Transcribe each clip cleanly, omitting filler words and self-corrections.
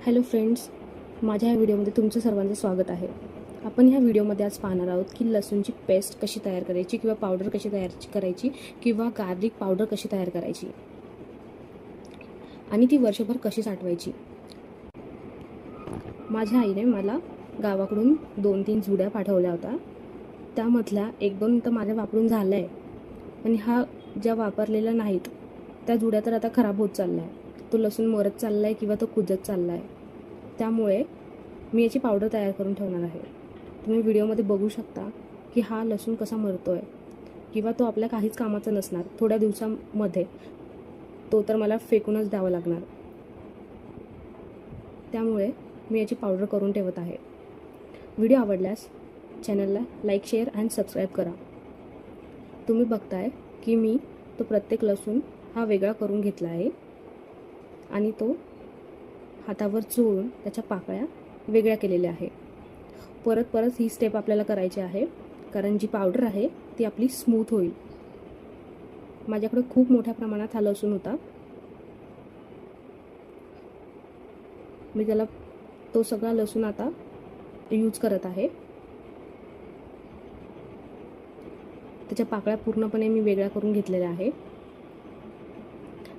Hello friends, माझ्या ह्या व्हिडिओमध्ये तुमचं सर्वांचं स्वागत आहे. आपण ह्या व्हिडिओमध्ये आज पाहणार आहोत की लसूणची पेस्ट कशी तयार करायची किंवा पावडर कशी तयार करायची किंवा गार्लिक पावडर कशी तयार करायची आणि ती वर्षभर कशी साठवायची. माझ्या आईने मला गावाकडून 2-3 जुड्या पाठवल्या होत्या. त्यामधल्या 1-2 तर माझ्या वापरून झाल्या आहे, आणि हा ज्या वापरलेल्या नाहीत त्या जुड्या तर आता खराब होत चालल्या आहे. तो लसूण मरत चालला आहे किंवा तो कुजत चालला आहे. त्यामुळे मी याची पावडर तयार करून ठेवणार आहे. तुम्ही व्हिडिओमध्ये बघू शकता की हा लसूण कसा मरतो आहे, किंवा तो आपल्या काहीच कामाचा नसणार. थोड्या दिवसांमध्ये तो तर मला फेकूनच द्यावा लागणार. त्यामुळे मी याची पावडर करून ठेवत आहे. व्हिडिओ आवडल्यास चॅनलला लाईक, शेअर आणि सबस्क्राईब करा. तुम्ही बघताय की मी तो प्रत्येक लसूण हा वेगळा करून घेतला आहे आणि तो हातावर चोळून त्याच्या पाकळ्या वेगळ्या केलेल्या आहे. परत ही स्टेप आपल्याला करायची आहे, कारण जी पावडर आहे ती आपली स्मूथ होईल. माझ्याकडे खूप मोठ्या प्रमाणात हा लसूण होता. मी त्याला तो सगळा लसूण आता यूज करत आहे. त्याच्या पाकळ्या पूर्णपणे मी वेगळ्या करून घेतलेल्या आहे.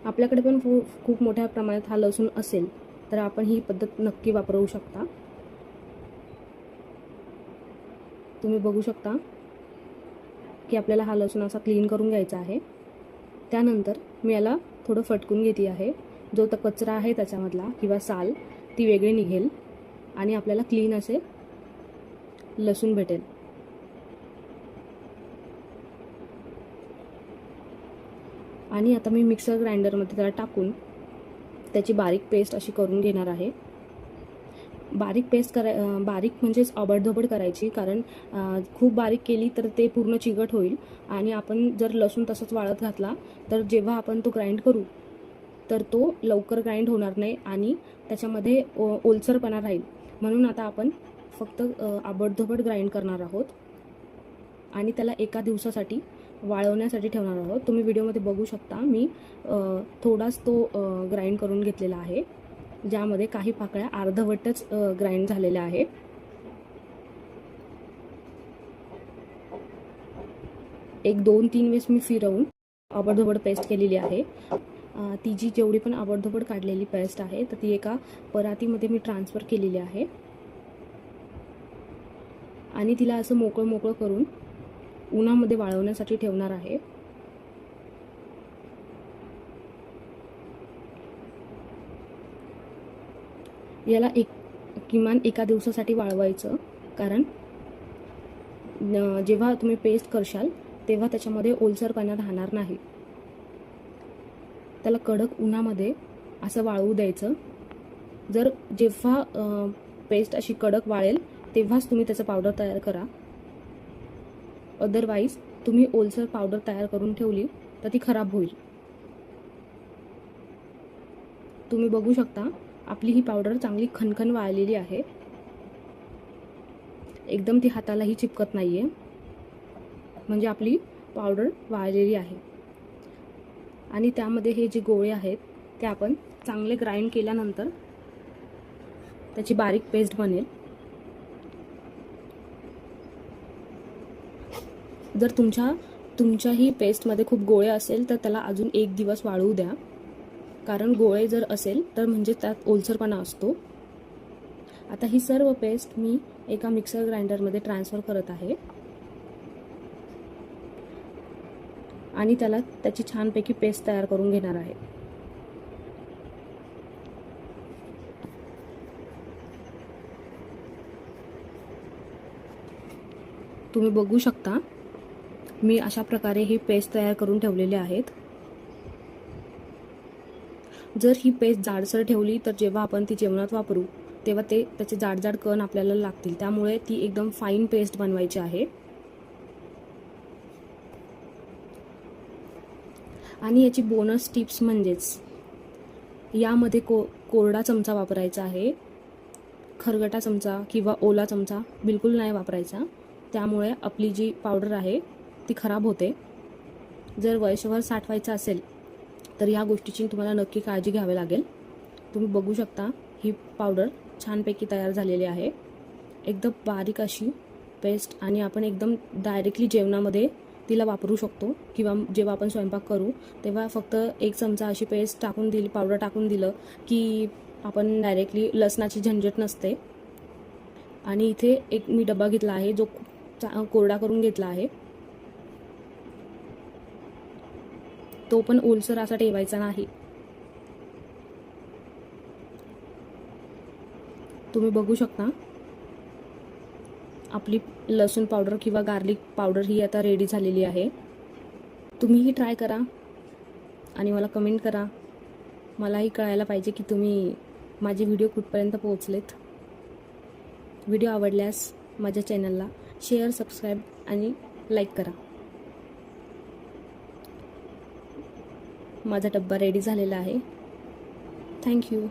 आपल्याकडे पण खूप मोठ्या प्रमाणात हा लसूण असेल तर आपण ही पद्धत नक्की वापरू शकता. तुम्ही बघू शकता की आपल्याला हा लसूण असा क्लीन करून घ्यायचा आहे. त्यानंतर मी याला थोडं फटकून घेते आहे. जो तर कचरा आहे त्याच्यामधला किंवा साल ती वेगळी निघेल आणि आपल्याला क्लीन असे लसूण भेटेल. आणि आता मी मिक्सर ग्राइंडरमध्ये त्याला टाकून त्याची बारीक पेस्ट अशी करून घेणार आहे. बारीक म्हणजेच आबडधोबड करायची, कारण खूप बारीक केली तर ते पूर्ण चिकट होईल. आणि आपण जर लसूण तसंच वाळत घातला तर जेव्हा आपण तो ग्राइंड करू तर तो लवकर ग्राइंड होणार नाही आणि त्याच्यामध्ये ओलसरपणा राहील. म्हणून आता आपण फक्त आबडधोबड ग्राइंड करणार आहोत आणि त्याला एका दिवसासाठी वाळवण्यासाठी ठेवणार आहोत. तुम्ही व्हिडिओमध्ये बघू शकता मी थोडाच तो ग्राइंड करून घेतलेला आहे, ज्यामध्ये काही पाकळ्या अर्धवटच ग्राइंड झालेल्या आहे. एक 2-3 वेळेस मी फिरवून आबडधोबड पेस्ट केलेली आहे. ती जेवढी पण आबडधोबड काढलेली पेस्ट आहे तर ती एका परातीमध्ये मी ट्रान्सफर केलेली आहे आणि तिला असं मोकळं करून उन्हामध्ये वाळवण्यासाठी ठेवणार आहे. याला किमान एका दिवसासाठी वाळवायचं, कारण जेव्हा तुम्ही पेस्ट करशाल तेव्हा त्याच्यामध्ये ओलसरपणा राहणार नाही. त्याला कडक उन्हामध्ये असं वाळवू द्यायचं. जेव्हा पेस्ट अशी कडक वाळेल तेव्हाच तुम्ही त्याचं पावडर तयार करा. अदरवाईज तुम्ही ओलसर पावडर तयार करून ठेवली तर ती खराब होईल. तुम्ही बघू शकता आपली ही पावडर चांगली खणखण वाळलेली आहे. एकदम ती हातालाही चिपकत नाहीये, म्हणजे आपली पावडर वाळलेली आहे. आणि त्यामध्ये हे जे गोळे आहेत ते आपण चांगले ग्राइंड केल्यानंतर त्याची बारीक पेस्ट बनेल. जर तुमच्याही पेस्टमध्ये खूप गोळे असेल तर त्याला अजून 1 दिवस वाळवू द्या, कारण गोळे जर असेल तर म्हणजे त्यात ओलसरपणा असतो. आता ही सर्व पेस्ट मी एका मिक्सर ग्राइंडरमध्ये ट्रान्सफर करत आहे आणि त्याची छानपैकी पेस्ट तयार करून घेणार आहे. तुम्ही बघू शकता मी अशा प्रकारे ही पेस्ट तयार करून ठेवलेली आहेत. जर ही पेस्ट जाडसर ठेवली तर जेव्हा आपण ती जेवणात वापरू तेव्हा त्याचे जाड कण आपल्याला लागतील. त्यामुळे ती एकदम फाईन पेस्ट बनवायची आहे. आणि याची बोनस टिप्स म्हणजेच यामध्ये कोरडा चमचा वापरायचा आहे. खरगटा चमचा किंवा ओला चमचा बिलकुल नाही वापरायचा. त्यामुळे आपली जी पावडर आहे ती खराब होते. जर वर्षभर साठवायचं असेल तर या गोष्टीची तुम्हाला नक्की काळजी घ्यावी लागेल. तुम्ही बघू शकता ही पावडर छानपैकी तयार झालेली आहे. एकदम बारीक अशी पेस्ट आणि आपण एकदम डायरेक्टली जेवणामध्ये तिला वापरू शकतो किंवा जेव्हा आपण स्वयंपाक करू तेव्हा फक्त 1 चमचा अशी पेस्ट टाकून दिली, पावडर टाकून दिलं की आपण डायरेक्टली लसणाची झंझट नसते. आणि इथे एक मी डबा घेतला आहे जो कोरडा करून घेतला आहे. तो पण ओलसर असा ठेवायचा नाही. तुम्ही बघू शकता आपली लसूण पावडर किंवा गार्लिक पावडर ही आता रेडी झालेली आहे. तुम्हीही ट्राय करा आणि मला कमेंट करा. मलाही कळायला पाहिजे की तुम्ही माझे व्हिडिओ कुठपर्यंत पोहोचलेत. व्हिडिओ आवडल्यास माझ्या चॅनलला शेअर, सबस्क्राईब आणि लाईक करा. माझा डब्बा रेडी झालेला आहे. थँक्यू.